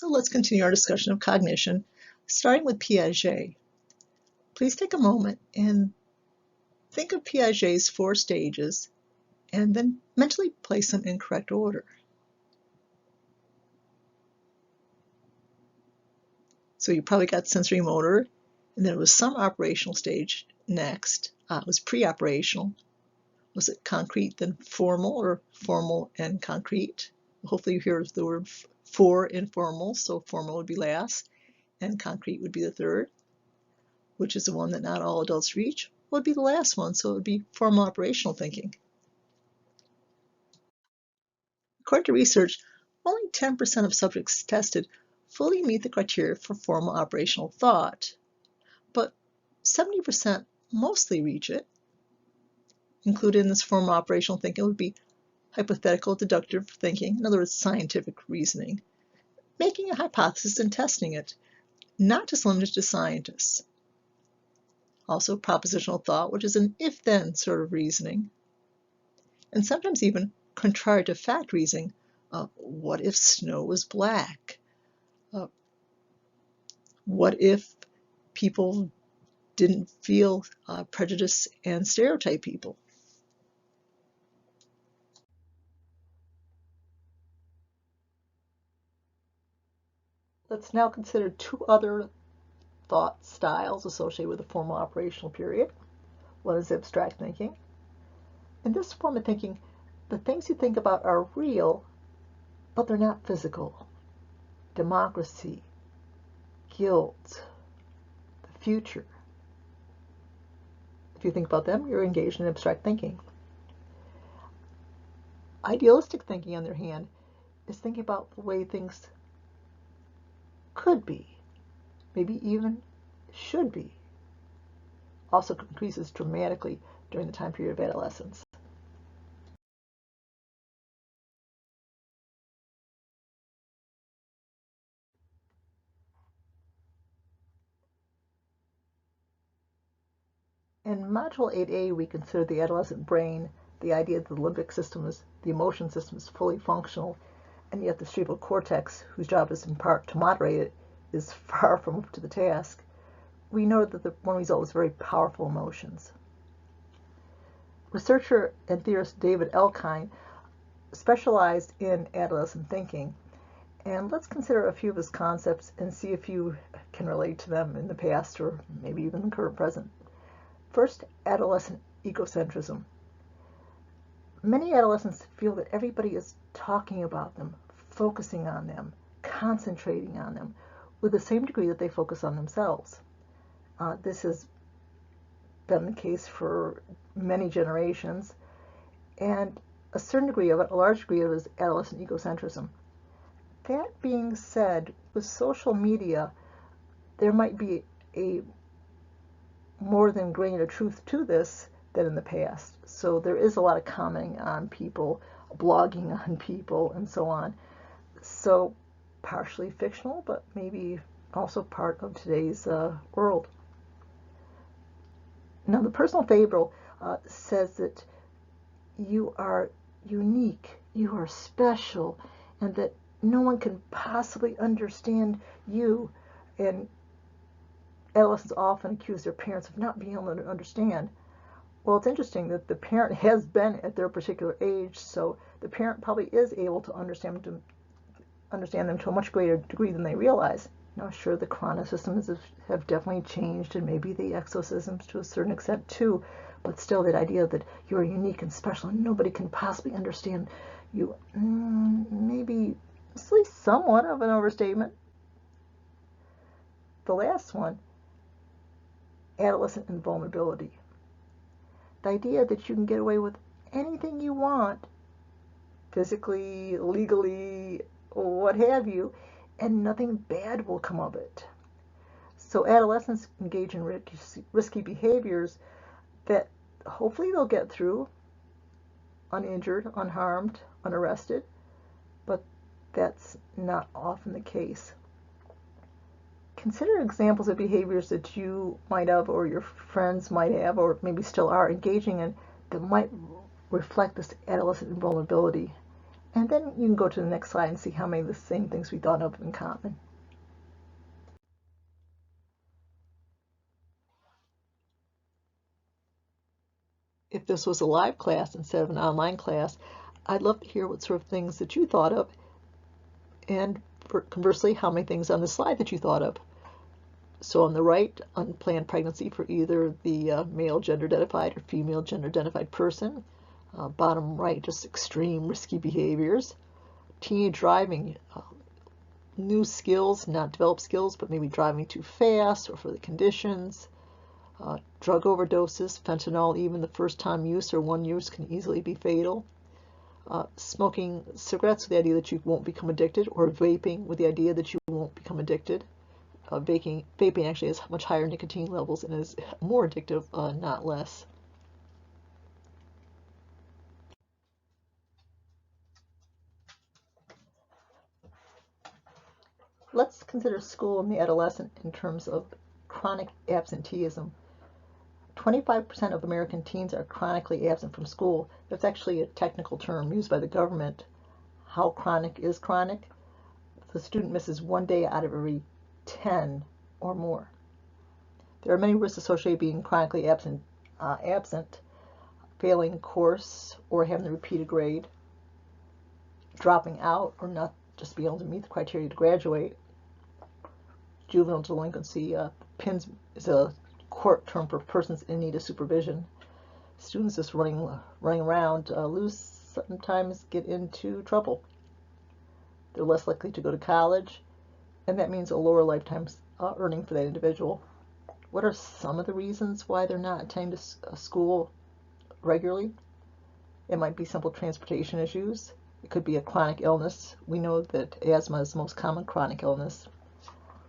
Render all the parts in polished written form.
So let's continue our discussion of cognition, starting with Piaget. Please take a moment and think of Piaget's 4 stages and then mentally place them in correct order. So you probably got sensory motor, and then it was some operational stage next. It was pre-operational. Was it concrete then formal, or formal and concrete? Hopefully you hear the word for informal, so formal would be last, and concrete would be the third, which is the one that not all adults reach, would be the last one, so it would be formal operational thinking. According to research, only 10% of subjects tested fully meet the criteria for formal operational thought, but 70% mostly reach it. Included in this formal operational thinking would be hypothetical deductive thinking, in other words, scientific reasoning, making a hypothesis and testing it, not just limited to scientists. Also propositional thought, which is an if-then sort of reasoning, and sometimes even contrary to fact reasoning. What if snow was black? What if people didn't feel prejudice and stereotype people? Let's now consider 2 other thought styles associated with the formal operational period. One is abstract thinking. In this form of thinking, the things you think about are real, but they're not physical. Democracy, guilt, the future. If you think about them, you're engaged in abstract thinking. Idealistic thinking, on the other hand, is thinking about the way things could be, maybe even should be. Also increases dramatically during the time period of adolescence. In Module 8A, we consider the adolescent brain, the idea that the limbic system is, the emotion system is fully functional, and yet the cerebral cortex, whose job is in part to moderate it, is far from up to the task. We know that the one result is very powerful emotions. Researcher and theorist David Elkind specialized in adolescent thinking, and let's consider a few of his concepts and see if you can relate to them in the past or maybe even the current present. First, adolescent egocentrism. Many adolescents feel that everybody is talking about them, focusing on them, concentrating on them, with the same degree that they focus on themselves. This has been the case for many generations, and a certain degree of it, a large degree of it, is adolescent egocentrism. That being said, with social media, there might be a more than grain of truth to this than in the past. So there is a lot of commenting on people, blogging on people, and so on. So partially fictional, but maybe also part of today's world. Now, the personal fable says that you are unique, you are special, and that no one can possibly understand you. And adolescents often accuse their parents of not being able to understand. Well, it's interesting that the parent has been at their particular age, so the parent probably is able to understand them to a much greater degree than they realize. Now, sure, the chronosystems have definitely changed, and maybe the exosystems to a certain extent too, but still that idea that you're unique and special and nobody can possibly understand you, maybe at least somewhat of an overstatement. The last one, adolescent invulnerability. The idea that you can get away with anything you want, physically, legally, what have you, and nothing bad will come of it. So adolescents engage in risky behaviors that hopefully they'll get through uninjured, unharmed, unarrested, but that's not often the case. Consider examples of behaviors that you might have, or your friends might have, or maybe still are engaging in, that might reflect this adolescent invulnerability. And then you can go to the next slide and see how many of the same things we thought of in common. If this was a live class instead of an online class, I'd love to hear what sort of things that you thought of, and conversely, how many things on the slide that you thought of. So on the right, unplanned pregnancy for either the male gender identified or female gender identified person. Bottom right, just extreme risky behaviors. Teenage driving, new skills, not developed skills, but maybe driving too fast or for the conditions. Drug overdoses, fentanyl, even the first time use or one use can easily be fatal. Smoking cigarettes with the idea that you won't become addicted, or vaping with the idea that you won't become addicted. Vaping actually has much higher nicotine levels and is more addictive, not less. Let's consider school and the adolescent in terms of chronic absenteeism. 25% of American teens are chronically absent from school. That's actually a technical term used by the government. How chronic is chronic? The student misses 1 day out of every 10 or more. There are many risks associated with being chronically absent, failing a course or having to repeat a grade, dropping out or not just being able to meet the criteria to graduate. Juvenile delinquency, PINS is a court term for persons in need of supervision. Students just running around sometimes get into trouble. They're less likely to go to college, and that means a lower lifetime earning for that individual. What are some of the reasons why they're not attending to school regularly? It might be simple transportation issues. It could be a chronic illness. We know that asthma is the most common chronic illness.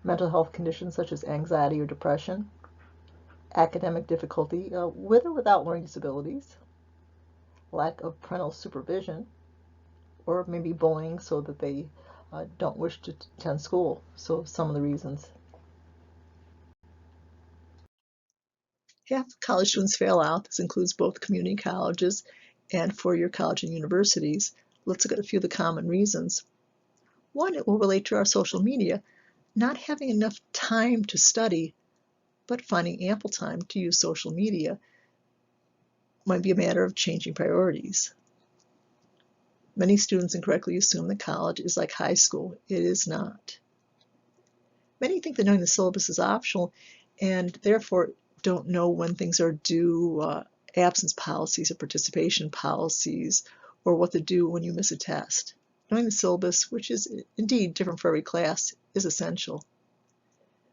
Mental health conditions such as anxiety or depression. Academic difficulty with or without learning disabilities. Lack of parental supervision, or maybe bullying so that they don't wish to attend school. So some of the reasons. Half of college students fail out. This includes both community colleges and four-year college and universities. Let's look at a few of the common reasons. One, it will relate to our social media. Not having enough time to study, but finding ample time to use social media might be a matter of changing priorities. Many students incorrectly assume that college is like high school. It is not. Many think that knowing the syllabus is optional and therefore don't know when things are due, absence policies or participation policies, or what to do when you miss a test. Knowing the syllabus, which is indeed different for every class, is essential.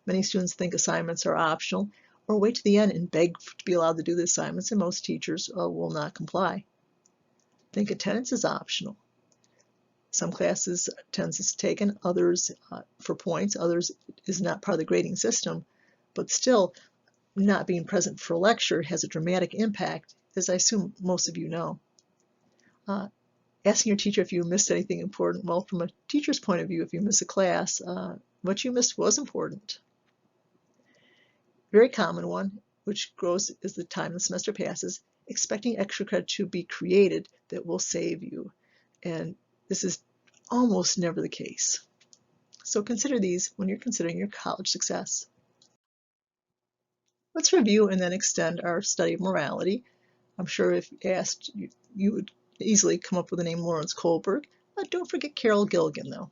Many students think assignments are optional or wait to the end and beg to be allowed to do the assignments, and most teachers will not comply. Think attendance is optional. Some classes attendance is taken, others for points, others is not part of the grading system, but still not being present for a lecture has a dramatic impact, as I assume most of you know. Asking your teacher if you missed anything important, well, from a teacher's point of view, if you miss a class, what you missed was important. Very common one, which grows as the time the semester passes, expecting extra credit to be created that will save you. And this is almost never the case. So consider these when you're considering your college success. Let's review and then extend our study of morality. I'm sure if asked, you would easily come up with the name Lawrence Kohlberg. But don't forget Carol Gilligan, though.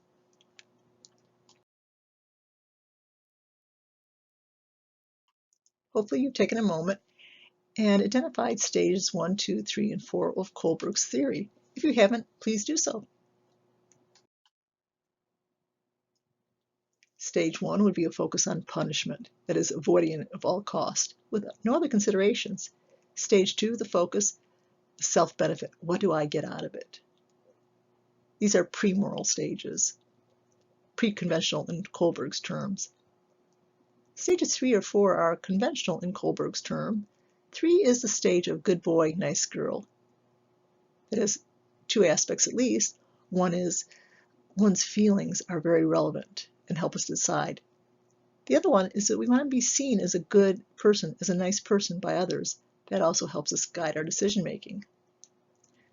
Hopefully you've taken a moment and identified stages 1, 2, 3, and 4 of Kohlberg's theory. If you haven't, please do so. Stage 1 would be a focus on punishment, that is, avoiding it at all cost, with no other considerations. Stage 2, the focus, self-benefit. What do I get out of it? These are pre-moral stages, pre-conventional in Kohlberg's terms. Stages 3 or 4 are conventional in Kohlberg's term. 3 is the stage of good boy, nice girl. It has two aspects at least. One is one's feelings are very relevant and help us decide. The other one is that we want to be seen as a good person, as a nice person by others. That also helps us guide our decision making.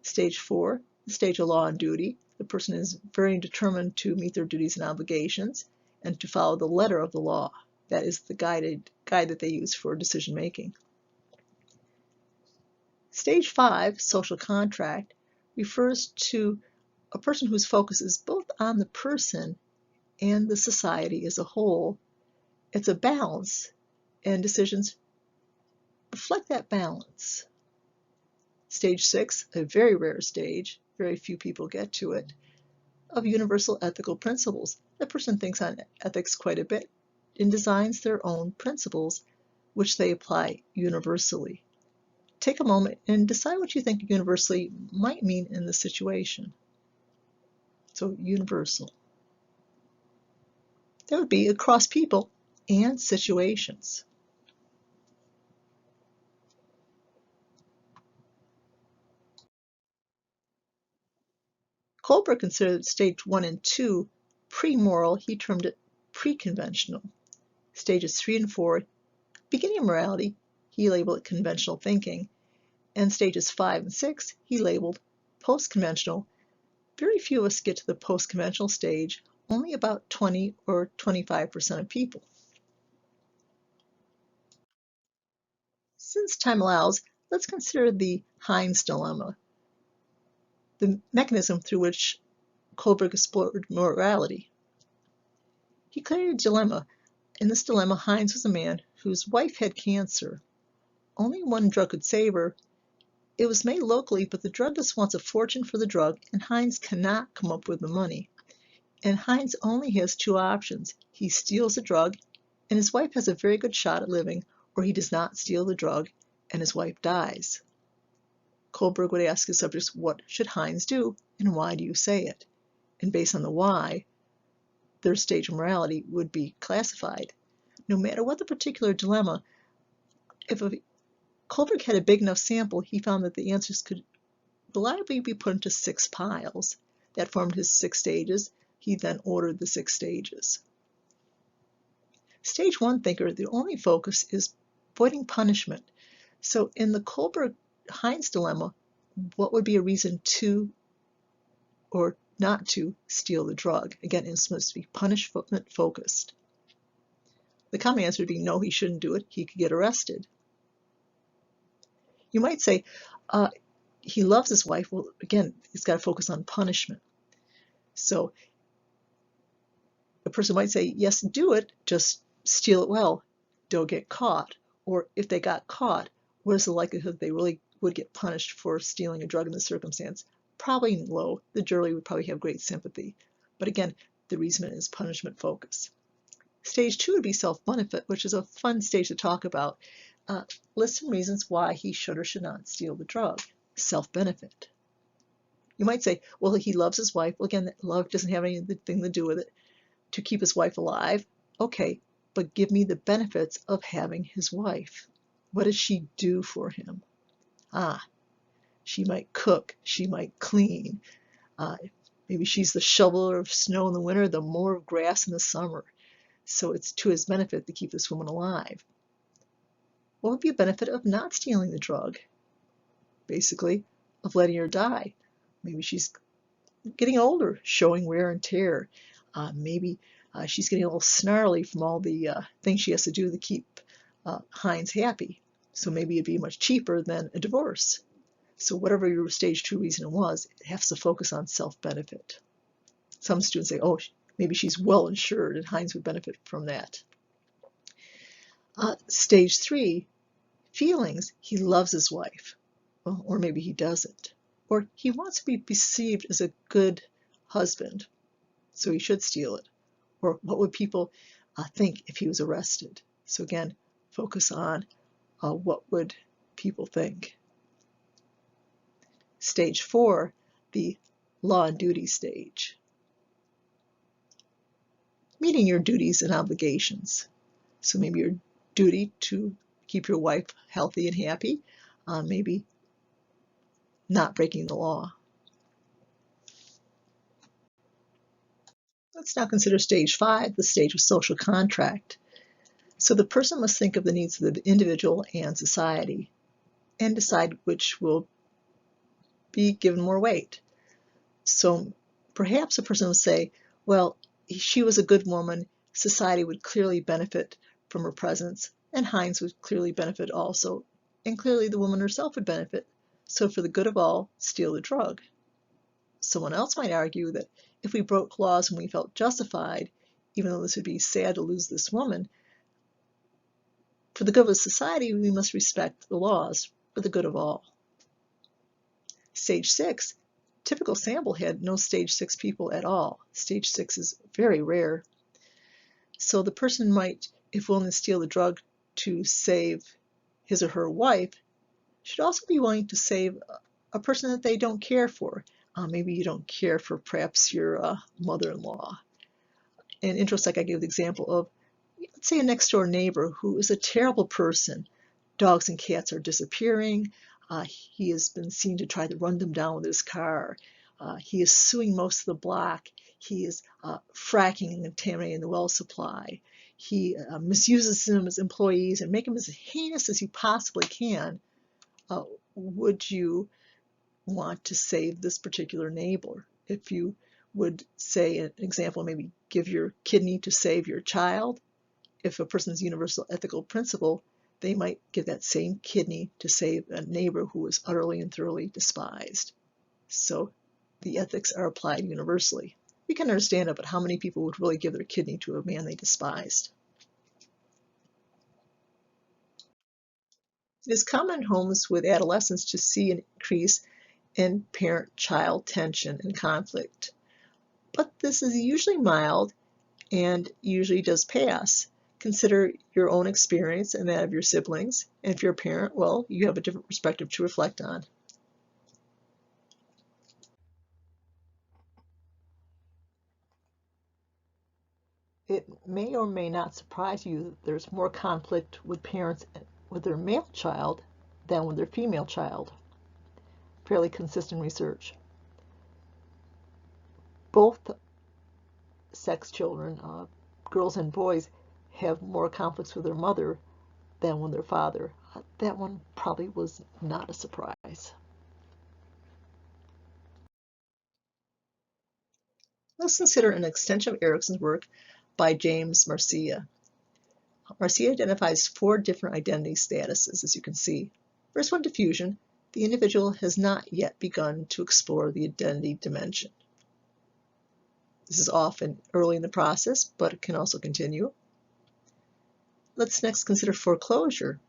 Stage 4, the stage of law and duty. The person is very determined to meet their duties and obligations and to follow the letter of the law. That is the guide that they use for decision making. Stage 5, social contract, refers to a person whose focus is both on the person and the society as a whole. It's a balance, and decisions reflect that balance. Stage 6, a very rare stage, very few people get to it, of universal ethical principles. The person thinks on ethics quite a bit and designs their own principles, which they apply universally. Take a moment and decide what you think universally might mean in the situation. So universal. That would be across people and situations. Kohlberg considered stage 1 and 2 pre-moral. He termed it pre-conventional. Stages 3 and 4, beginning of morality, he labeled it conventional thinking. And stages 5 and 6, he labeled post-conventional. Very few of us get to the post-conventional stage, only about 20 or 25% of people. Since time allows, let's consider the Heinz dilemma, the mechanism through which Kohlberg explored morality. He created a dilemma. In this dilemma, Heinz was a man whose wife had cancer. Only one drug could save her. It was made locally, but the druggist wants a fortune for the drug, and Heinz cannot come up with the money. And Heinz only has two options. He steals the drug, and his wife has a very good shot at living, or he does not steal the drug, and his wife dies. Kohlberg would ask his subjects, what should Heinz do, and why do you say it? And based on the why, their stage of morality would be classified. No matter what the particular dilemma, if Kohlberg had a big enough sample, he found that the answers could reliably be put into 6 piles. That formed his 6 stages. He then ordered the 6 stages. Stage 1 thinker, the only focus is avoiding punishment. So in the Kohlberg-Heinz dilemma, what would be a reason to or not to steal the drug? Again, it's supposed to be punishment focused. The common answer would be no, he shouldn't do it. He could get arrested. You might say, he loves his wife. Well, again, he's got to focus on punishment. So a person might say, yes, do it, just steal it well. Don't get caught. Or if they got caught, what is the likelihood they really would get punished for stealing a drug in this circumstance? Probably low. The jury would probably have great sympathy. But again, the reason is punishment focus. Stage 2 would be self-benefit, which is a fun stage to talk about. List some reasons why he should or should not steal the drug. Self-benefit. You might say, well, he loves his wife. Well, again, love doesn't have anything to do with it. To keep his wife alive, okay, but give me the benefits of having his wife. What does she do for him? She might cook, she might clean. Maybe she's the shoveler of snow in the winter, the mower of grass in the summer. So it's to his benefit to keep this woman alive. What would be a benefit of not stealing the drug? Basically, of letting her die. Maybe she's getting older, showing wear and tear. Maybe she's getting a little snarly from all the things she has to do to keep Heinz happy. So maybe it'd be much cheaper than a divorce. So whatever your stage 2 reason was, it has to focus on self-benefit. Some students say, oh, maybe she's well insured and Heinz would benefit from that. Stage 3, feelings. He loves his wife. Well, or maybe he doesn't. Or he wants to be perceived as a good husband, so he should steal it. Or what would people think if he was arrested? So again, focus on what would people think. Stage 4, the law and duty stage. Meeting your duties and obligations. So maybe your duty to keep your wife healthy and happy, maybe not breaking the law. Let's now consider stage 5, the stage of social contract. So the person must think of the needs of the individual and society and decide which will be given more weight. So Perhaps a person will say, well, she was a good woman, society would clearly benefit from her presence, and Heinz would clearly benefit also, and clearly the woman herself would benefit. So for the good of all, steal the drug. Someone else might argue that if we broke laws when we felt justified, even though this would be sad to lose this woman, for the good of society, we must respect the laws for the good of all. Stage 6, typical sample had no stage 6 people at all. Stage 6 is very rare. So the person might, if willing to steal the drug to save his or her wife, should also be willing to save a person that they don't care for. Maybe you don't care for perhaps your mother-in-law. In Intro-Psych, I gave the example of, let's say, a next-door neighbor who is a terrible person. Dogs and cats are disappearing. He has been seen to try to run them down with his car. He is suing most of the block. He is fracking and contaminating the well supply. He misuses them as employees and make them as heinous as you possibly can. Would you want to save this particular neighbor? If you would say, an example, maybe give your kidney to save your child. If a person's universal ethical principle, they might give that same kidney to save a neighbor who is utterly and thoroughly despised. So the ethics are applied universally. We can understand it, but how many people would really give their kidney to a man they despised? It is common in homes with adolescents to see an increase in parent-child tension and conflict. But this is usually mild and usually does pass. Consider your own experience and that of your siblings. And if you're a parent, well, you have a different perspective to reflect on. It may or may not surprise you that there's more conflict with parents with their male child than with their female child. Fairly consistent research. Both sex children, girls and boys, have more conflicts with their mother than with their father. That one probably was not a surprise. Let's consider an extension of Erickson's work by James Marcia. Marcia identifies 4 different identity statuses, as you can see. First one, diffusion. The individual has not yet begun to explore the identity dimension. This is often early in the process, but it can also continue. Let's next consider foreclosure.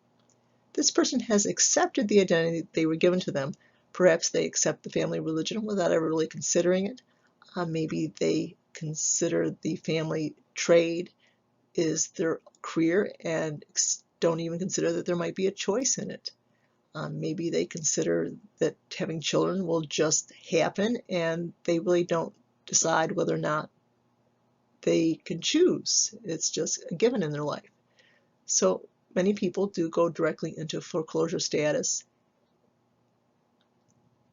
This person has accepted the identity they were given to them. Perhaps they accept the family religion without ever really considering it. Maybe they consider the family trade is their career and don't even consider that there might be a choice in it. Maybe they consider that having children will just happen and they really don't decide whether or not they can choose. It's just a given in their life. So many people do go directly into foreclosure status.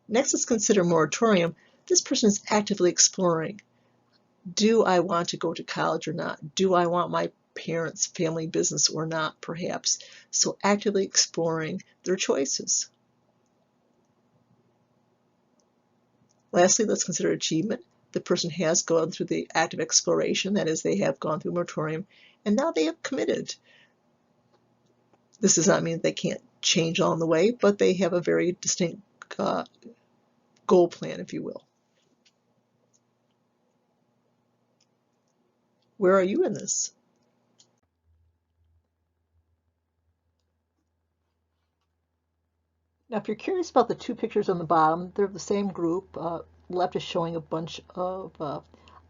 Next, let's consider moratorium. This person is actively exploring. Do I want to go to college or not? Do I want my parents' family business or not, perhaps? So actively exploring their choices. Lastly, let's consider achievement. The person has gone through the active exploration, that is, they have gone through moratorium, and now they have committed. This does not mean that they can't change along the way, but they have a very distinct goal plan, if you will. Where are you in this? Now, if you're curious about the 2 pictures on the bottom, they're the same group. Left is showing a bunch of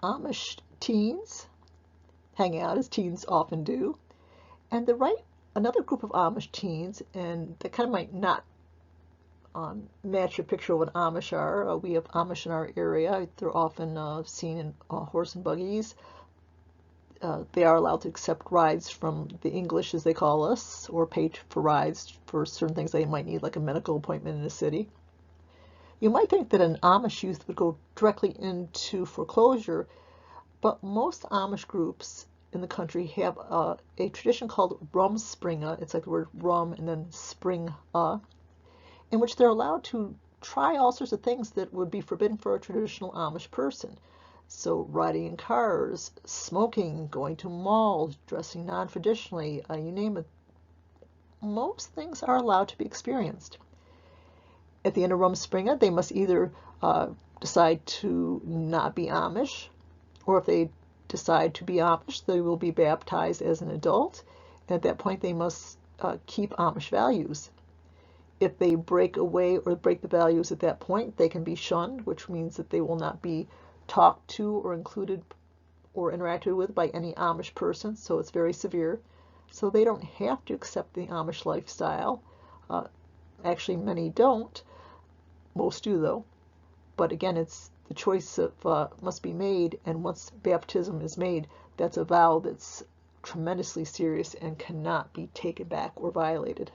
Amish teens hanging out, as teens often do. And the right, another group of Amish teens, and that kind of might not match your picture of what Amish are. We have Amish in our area. They're often seen in horse and buggies. They are allowed to accept rides from the English, as they call us, or pay for rides for certain things they might need, like a medical appointment in a city. You might think that an Amish youth would go directly into foreclosure, but most Amish groups in the country have a tradition called rumspringa. It's like the word rum and then spring, in which they're allowed to try all sorts of things that would be forbidden for a traditional Amish person. So riding in cars, smoking, going to malls, dressing non-traditionally, you name it, most things are allowed to be experienced. At the end of Rumspringa, they must either decide to not be Amish, or if they decide to be Amish, they will be baptized as an adult. And at that point, they must keep Amish values. If they break away or break the values at that point, they can be shunned, which means that they will not be talked to or included or interacted with by any Amish person, so it's very severe. So they don't have to accept the Amish lifestyle. Actually, many don't. Most do, though. But again, it's the choice of must be made, and once baptism is made, that's a vow that's tremendously serious and cannot be taken back or violated.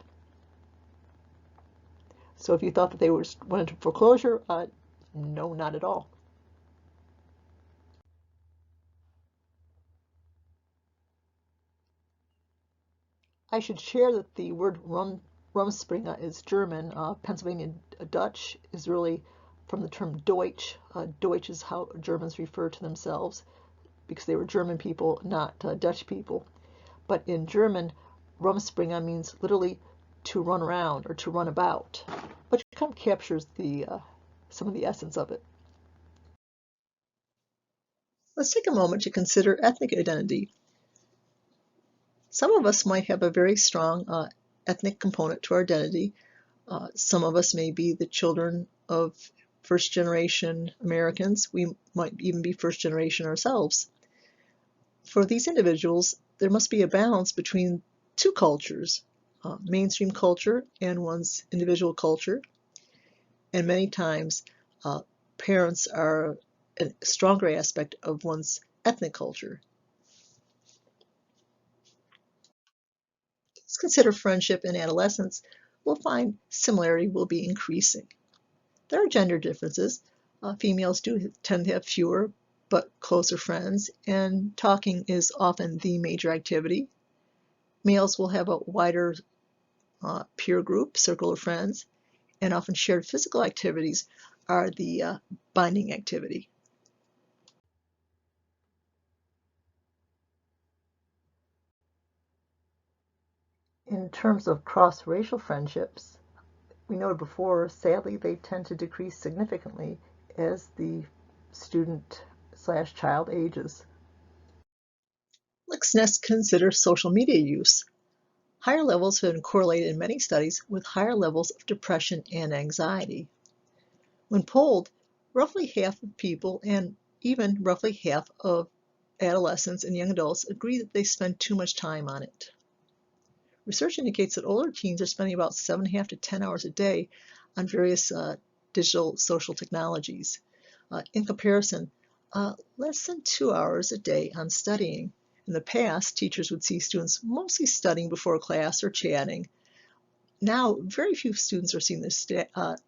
So if you thought that they went into foreclosure, no, not at all. I should share that the word Rumspringa is German. Pennsylvania Dutch is really from the term Deutsch. Deutsch is how Germans refer to themselves because they were German people, not Dutch people. But in German, Rumspringa means literally to run around or to run about, which kind of captures the some of the essence of it. Let's take a moment to consider ethnic identity. Some of us might have a very strong ethnic component to our identity. Some of us may be the children of first generation Americans. We might even be first generation ourselves. For these individuals, there must be a balance between two cultures, mainstream culture and one's individual culture. And many times, parents are a stronger aspect of one's ethnic culture. Let's consider friendship in adolescence. We'll find similarity will be increasing. There are gender differences. Females do tend to have fewer but closer friends, and talking is often the major activity. Males will have a wider peer group, circle of friends, and often shared physical activities are the binding activity. In terms of cross-racial friendships, we noted before, sadly, they tend to decrease significantly as the student/child ages. Let's next consider social media use. Higher levels have been correlated in many studies with higher levels of depression and anxiety. When polled, roughly half of people and even roughly half of adolescents and young adults agree that they spend too much time on it. Research indicates that older teens are spending about 7.5 to 10 hours a day on various digital social technologies. In comparison, less than 2 hours a day on studying. In the past, teachers would see students mostly studying before class or chatting. Now, very few students are seeing this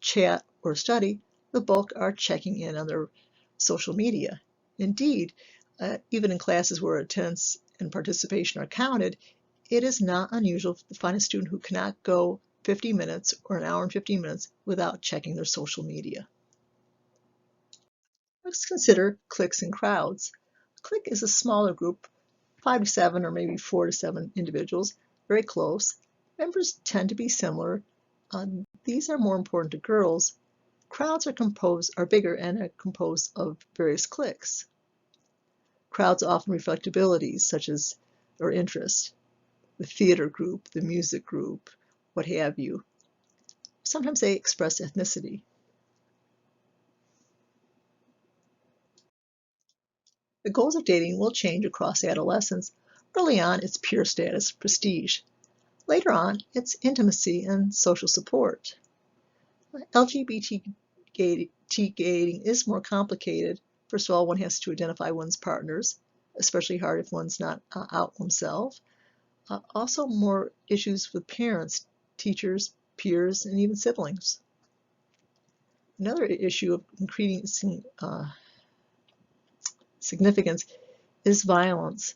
chat or study. The bulk are checking in on their social media. Indeed, even in classes where attendance and participation are counted, it is not unusual to find a student who cannot go 50 minutes or an hour and 15 minutes without checking their social media. Let's consider cliques and crowds. A clique is a smaller group, 5 to 7 or maybe 4 to 7 individuals, very close. Members tend to be similar. These are more important to girls. Crowds are bigger and are composed of various cliques. Crowds often reflect abilities such as or interests, the theater group, the music group, what have you. Sometimes they express ethnicity. The goals of dating will change across adolescence. Early on, it's pure status, prestige. Later on, it's intimacy and social support. LGBT dating is more complicated. First of all, one has to identify one's partners, especially hard if one's not out oneself. Also, more issues with parents, teachers, peers, and even siblings. Another issue of increasing significance is violence.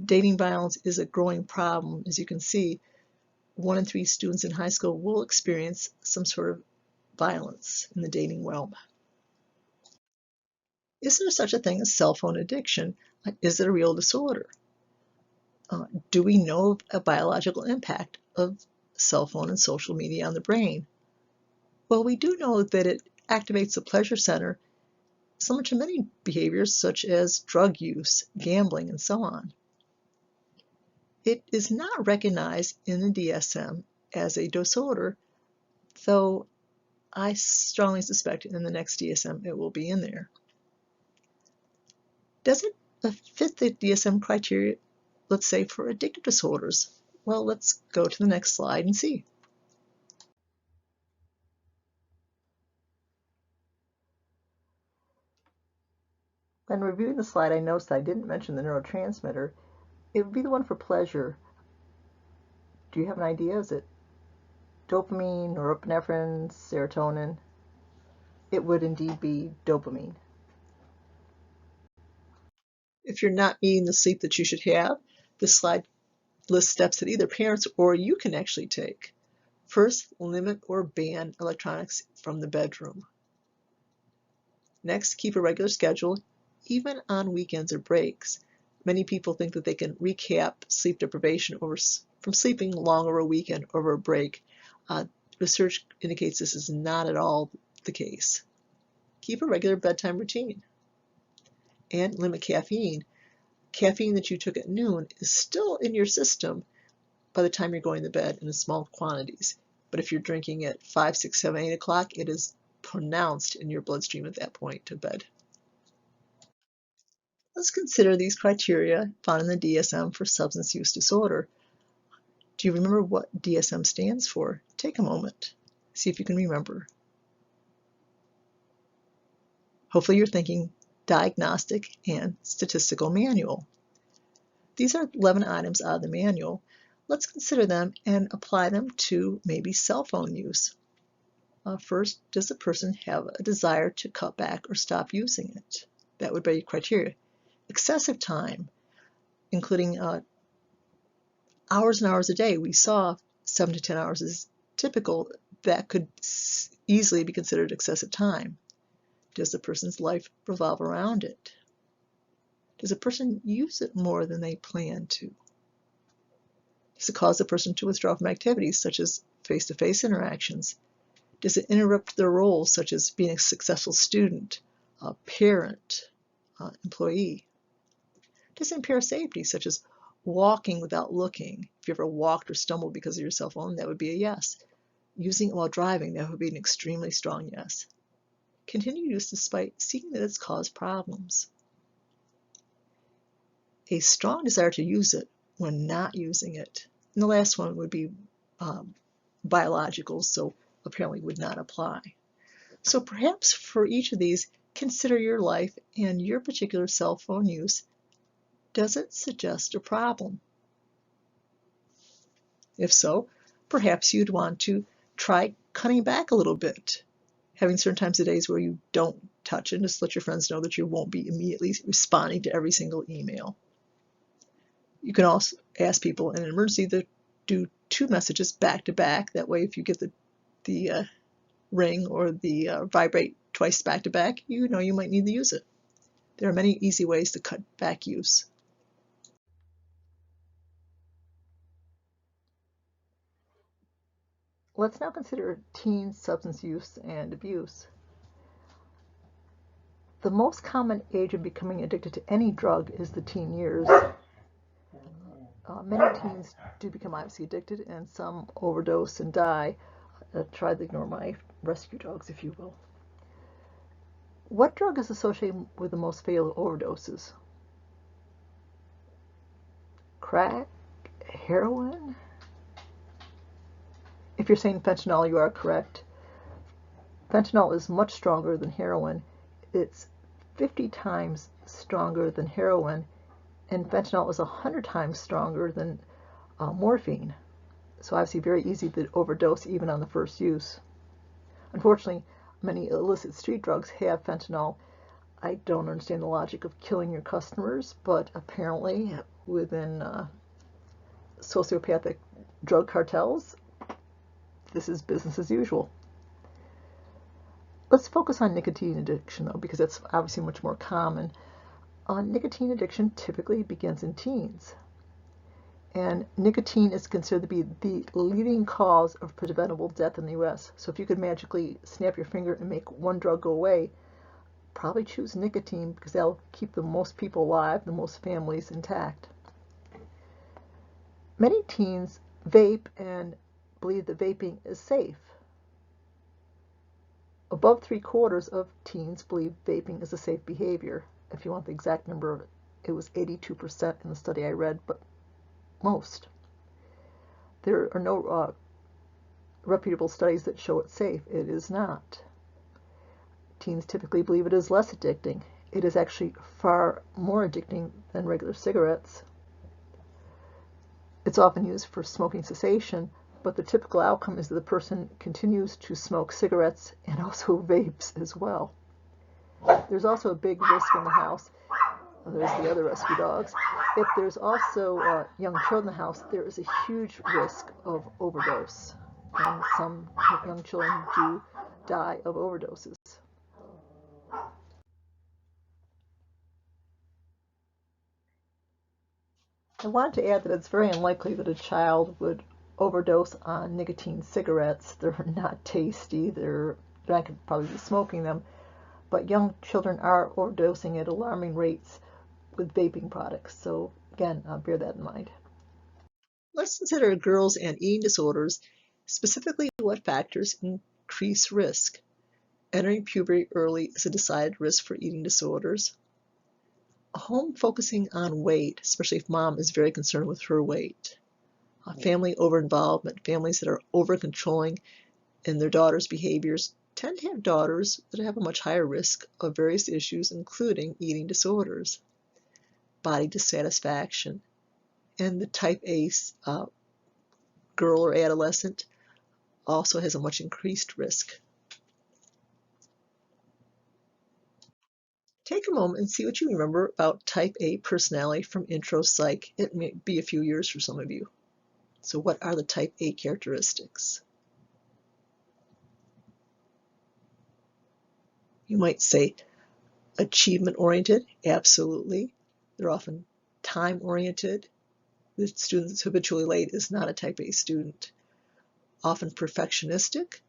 Dating violence is a growing problem. As you can see, 1 in 3 students in high school will experience some sort of violence in the dating realm. Is there such a thing as cell phone addiction? Is it a real disorder? Do we know a biological impact of cell phone and social media on the brain? Well, we do know that it activates the pleasure center, similar to many behaviors such as drug use, gambling, and so on. It is not recognized in the DSM as a disorder, though I strongly suspect in the next DSM it will be in there. Does it fit the DSM criteria, let's say, for addictive disorders? Well, let's go to the next slide and see. When reviewing the slide, I noticed I didn't mention the neurotransmitter. It would be the one for pleasure. Do you have an idea? Is it dopamine, norepinephrine, serotonin? It would indeed be dopamine. If you're not getting the sleep that you should have, this slide lists steps that either parents or you can actually take. First, limit or ban electronics from the bedroom. Next, keep a regular schedule, even on weekends or breaks. Many people think that they can recap sleep deprivation from sleeping long over a weekend or over a break. Research indicates this is not at all the case. Keep a regular bedtime routine. And limit caffeine. Caffeine that you took at noon is still in your system by the time you're going to bed in small quantities. But if you're drinking at 5, 6, 7, 8 o'clock, it is pronounced in your bloodstream at that point to bed. Let's consider these criteria found in the DSM for substance use disorder. Do you remember what DSM stands for? Take a moment. See if you can remember. Hopefully you're thinking Diagnostic and Statistical Manual. These are 11 items out of the manual. Let's consider them and apply them to maybe cell phone use. First, does the person have a desire to cut back or stop using it? That would be criteria. Excessive time, including hours and hours a day. We saw 7 to 10 hours is typical. That could easily be considered excessive time. Does the person's life revolve around it? Does a person use it more than they plan to? Does it cause the person to withdraw from activities such as face-to-face interactions? Does it interrupt their roles such as being a successful student, a parent, employee? Does it impair safety such as walking without looking? If you ever walked or stumbled because of your cell phone, that would be a yes. Using it while driving, that would be an extremely strong yes. Continue use despite seeing that it's caused problems. A strong desire to use it when not using it. And the last one would be biological, so apparently would not apply. So perhaps for each of these, consider your life and your particular cell phone use. Does it suggest a problem? If so, perhaps you'd want to try cutting back a little bit, having certain times of days where you don't touch it, and just let your friends know that you won't be immediately responding to every single email. You can also ask people in an emergency to do 2 messages back to back. That way, if you get the ring or the vibrate twice back to back, you know you might need to use it. There are many easy ways to cut back use. Let's now consider teen substance use and abuse. The most common age of becoming addicted to any drug is the teen years. Many teens do become obviously addicted, and some overdose and die. Try to ignore my rescue dogs, if you will. What drug is associated with the most fatal overdoses? Crack? Heroin? If you're saying fentanyl, you are correct. Fentanyl is much stronger than heroin. It's 50 times stronger than heroin, and fentanyl is 100 times stronger than morphine. So obviously very easy to overdose even on the first use. Unfortunately, many illicit street drugs have fentanyl. I don't understand the logic of killing your customers, but apparently within sociopathic drug cartels, this is business as usual. Let's focus on nicotine addiction, though, because that's obviously much more common. Nicotine addiction typically begins in teens, and nicotine is considered to be the leading cause of preventable death in the U.S. So if you could magically snap your finger and make one drug go away, probably choose nicotine because that'll keep the most people alive, the most families intact. Many teens vape and believe that vaping is safe. Above 3/4 of teens believe vaping is a safe behavior. If you want the exact number, it was 82% in the study I read, but most. There are no reputable studies that show it's safe. It is not. Teens typically believe it is less addicting. It is actually far more addicting than regular cigarettes. It's often used for smoking cessation, but the typical outcome is that the person continues to smoke cigarettes and also vapes as well. There's also a big risk in the house. There's the other rescue dogs. If there's also young children in the house, there is a huge risk of overdose. And some young children do die of overdoses. I wanted to add that it's very unlikely that a child would overdose on nicotine cigarettes. They're not tasty. I could probably be smoking them. But young children are overdosing at alarming rates with vaping products. So again, bear that in mind. Let's consider girls and eating disorders, specifically what factors increase risk. Entering puberty early is a decided risk for eating disorders. A home focusing on weight, especially if mom is very concerned with her weight. Family over-involvement, families that are over-controlling in their daughters' behaviors tend to have daughters that have a much higher risk of various issues, including eating disorders, body dissatisfaction, and the type A girl or adolescent also has a much increased risk. Take a moment and see what you remember about type A personality from intro psych. It may be a few years for some of you. So what are the type A characteristics? You might say achievement oriented, absolutely. They're often time oriented. The student that's habitually late is not a type A student. Often perfectionistic,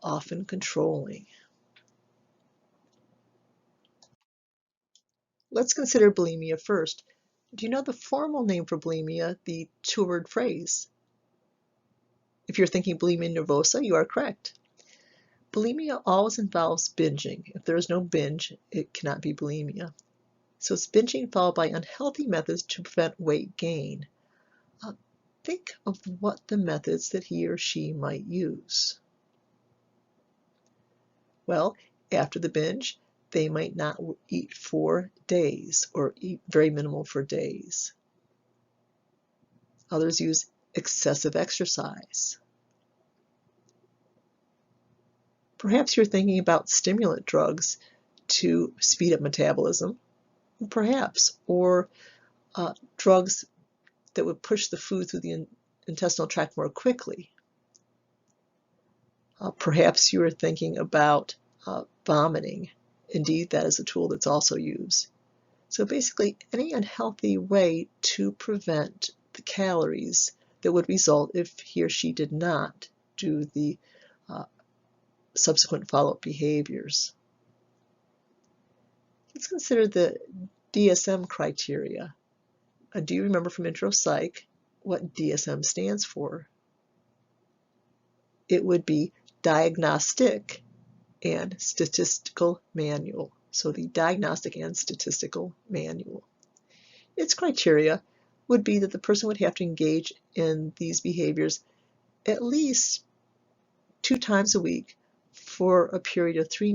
often controlling. Let's consider bulimia first. Do you know the formal name for bulimia, the two-word phrase? If you're thinking bulimia nervosa, you are correct. Bulimia always involves binging. If there is no binge, it cannot be bulimia. So it's binging followed by unhealthy methods to prevent weight gain. Think of what the methods that he or she might use. Well, after the binge, they might not eat for days or eat very minimal for days. Others use excessive exercise. Perhaps you're thinking about stimulant drugs to speed up metabolism, perhaps, or drugs that would push the food through the intestinal tract more quickly. Perhaps you are thinking about vomiting. Indeed, that is a tool that's also used. So basically, any unhealthy way to prevent the calories that would result if he or she did not do the subsequent follow-up behaviors. Let's consider the DSM criteria. Do you remember from intro psych what DSM stands for? It would be Diagnostic and Statistical Manual. So the Diagnostic and Statistical Manual. Its criteria would be that the person would have to engage in these behaviors at least 2 times a week for a period of 3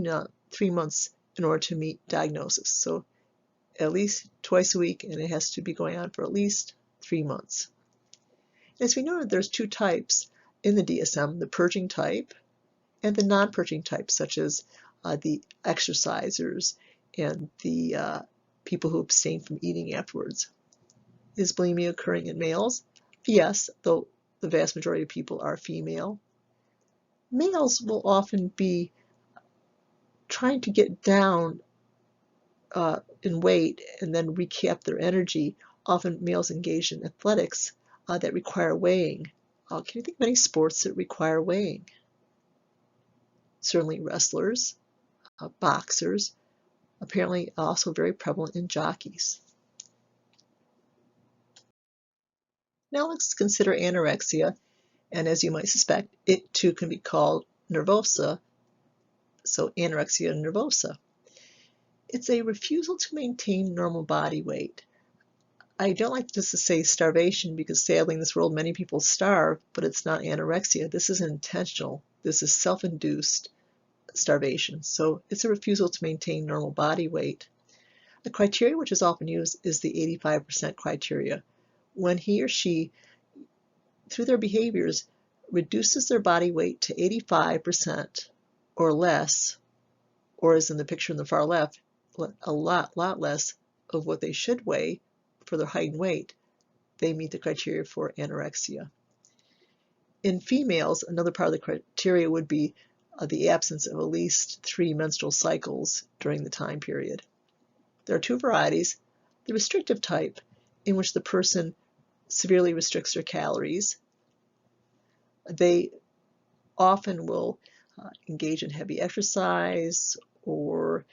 months in order to meet diagnosis. So at least twice a week, and it has to be going on for at least 3 months. As we know, there's 2 types in the DSM, the purging type and the non-purging type, such as the exercisers and the people who abstain from eating afterwards. Is bulimia occurring in males? Yes, though the vast majority of people are female. Males will often be trying to get down in weight and then recap their energy. Often males engage in athletics that require weighing. Can you think of any sports that require weighing? Certainly wrestlers, boxers, apparently also very prevalent in jockeys. Now let's consider anorexia, and as you might suspect, it too can be called nervosa, so anorexia nervosa. It's a refusal to maintain normal body weight. I don't like just to say starvation because sadly in this world many people starve, but it's not anorexia. This is intentional. This is self-induced starvation. So it's a refusal to maintain normal body weight. The criteria which is often used is the 85% criteria. When he or she, through their behaviors, reduces their body weight to 85% or less, or as in the picture in the far left, a lot less of what they should weigh for their height and weight, they meet the criteria for anorexia. In females, another part of the criteria would be the absence of at least 3 menstrual cycles during the time period. There are 2 varieties. The restrictive type, in which the person severely restricts their calories. They often will engage in heavy exercise or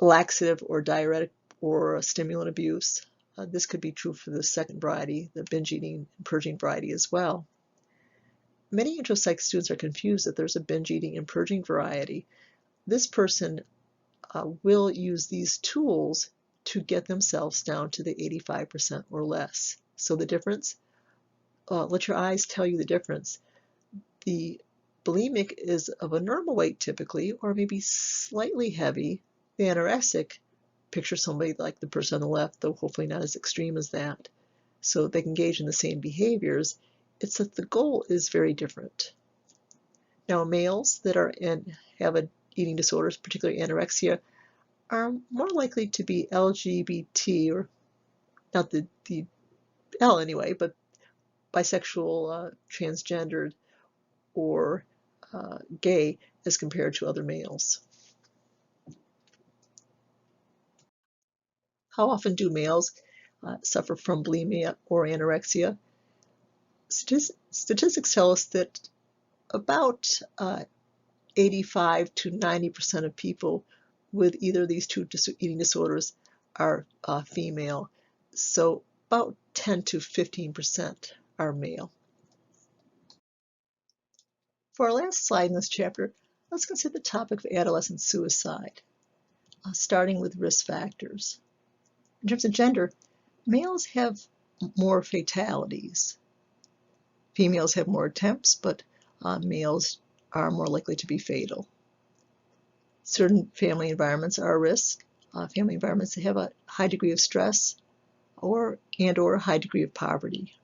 laxative or diuretic or stimulant abuse. This could be true for the second variety, the binge eating and purging variety as well. Many intro-psych students are confused that there's a binge eating and purging variety. This person will use these tools to get themselves down to the 85% or less. So the difference, let your eyes tell you the difference. The bulimic is of a normal weight typically, or maybe slightly heavy. The anorexic, picture somebody like the person on the left, though hopefully not as extreme as that. So they can engage in the same behaviors. It's that the goal is very different. Now males that have eating disorders, particularly anorexia, are more likely to be LGBT, or not the L anyway, but bisexual, transgendered, or gay as compared to other males. How often do males suffer from bulimia or anorexia? Statistics tell us that about 85 to 90% of people with either of these 2 eating disorders are female. So about 10 to 15% are male. For our last slide in this chapter, let's consider the topic of adolescent suicide, starting with risk factors. In terms of gender, males have more fatalities. Females have more attempts, but males are more likely to be fatal. Certain family environments are a risk. Family environments that have a high degree of stress or a high degree of poverty.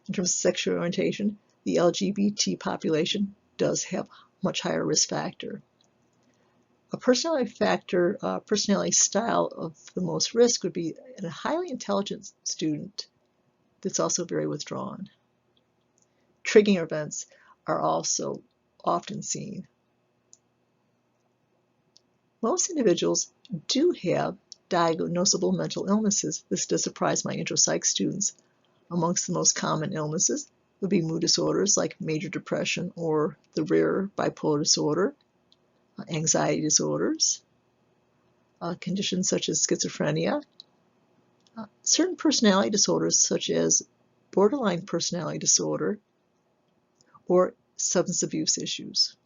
In terms of sexual orientation, the LGBT population does have much higher risk factor. A personality factor, personality style of the most risk would be a highly intelligent student that's also very withdrawn. Triggering events are also often seen. Most individuals do have diagnosable mental illnesses. This does surprise my intro-psych students. Amongst the most common illnesses would be mood disorders like major depression or the rare bipolar disorder, anxiety disorders, conditions such as schizophrenia, certain personality disorders such as borderline personality disorder, or substance abuse issues.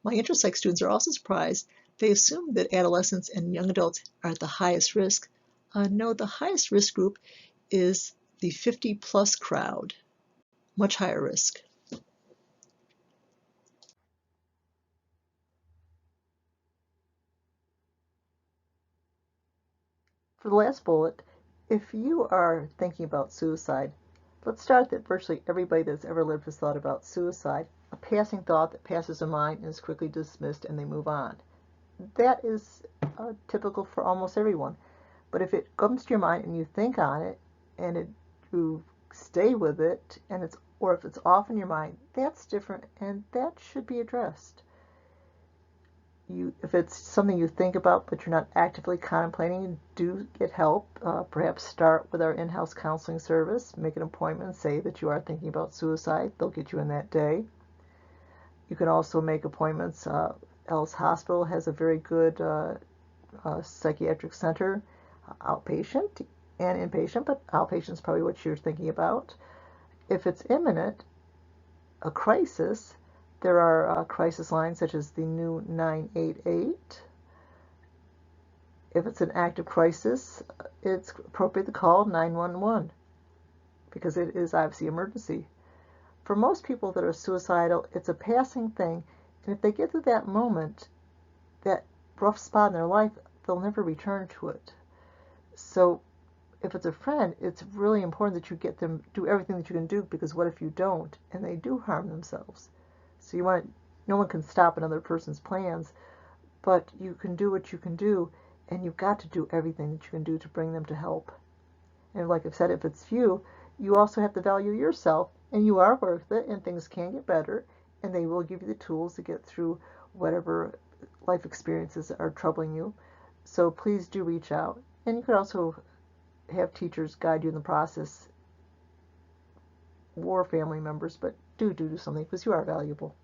My intro-psych students are also surprised. They assume that adolescents and young adults are at the highest risk. No, the highest risk group is the 50-plus crowd, much higher risk. For the last bullet, if you are thinking about suicide, let's start that virtually everybody that's ever lived has thought about suicide, a passing thought that passes their mind and is quickly dismissed and they move on. That is typical for almost everyone. But if it comes to your mind and you think on it and you stay with it and it's or if it's off in your mind, that's different and that should be addressed. If it's something you think about but you're not actively contemplating, do get help. Perhaps start with our in-house counseling service. Make an appointment. Say that you are thinking about suicide. They'll get you in that day. You can also make appointments. Ellis Hospital has a very good psychiatric center, outpatient and inpatient, but outpatient is probably what you're thinking about. If it's imminent, a crisis, there are crisis lines such as the new 988. If it's an active crisis, it's appropriate to call 911 because it is obviously an emergency. For most people that are suicidal, it's a passing thing, and if they get through that moment, that rough spot in their life, they'll never return to it. So if it's a friend, it's really important that you get them, do everything that you can do, because what if you don't and they do harm themselves? So no one can stop another person's plans, but you can do what you can do, and you've got to do everything that you can do to bring them to help. And like I've said, if it's you also have to value yourself, and you are worth it, and things can get better, and they will give you the tools to get through whatever life experiences are troubling you. So please do reach out. And you could also have teachers guide you in the process, or family members, but do something because you are valuable.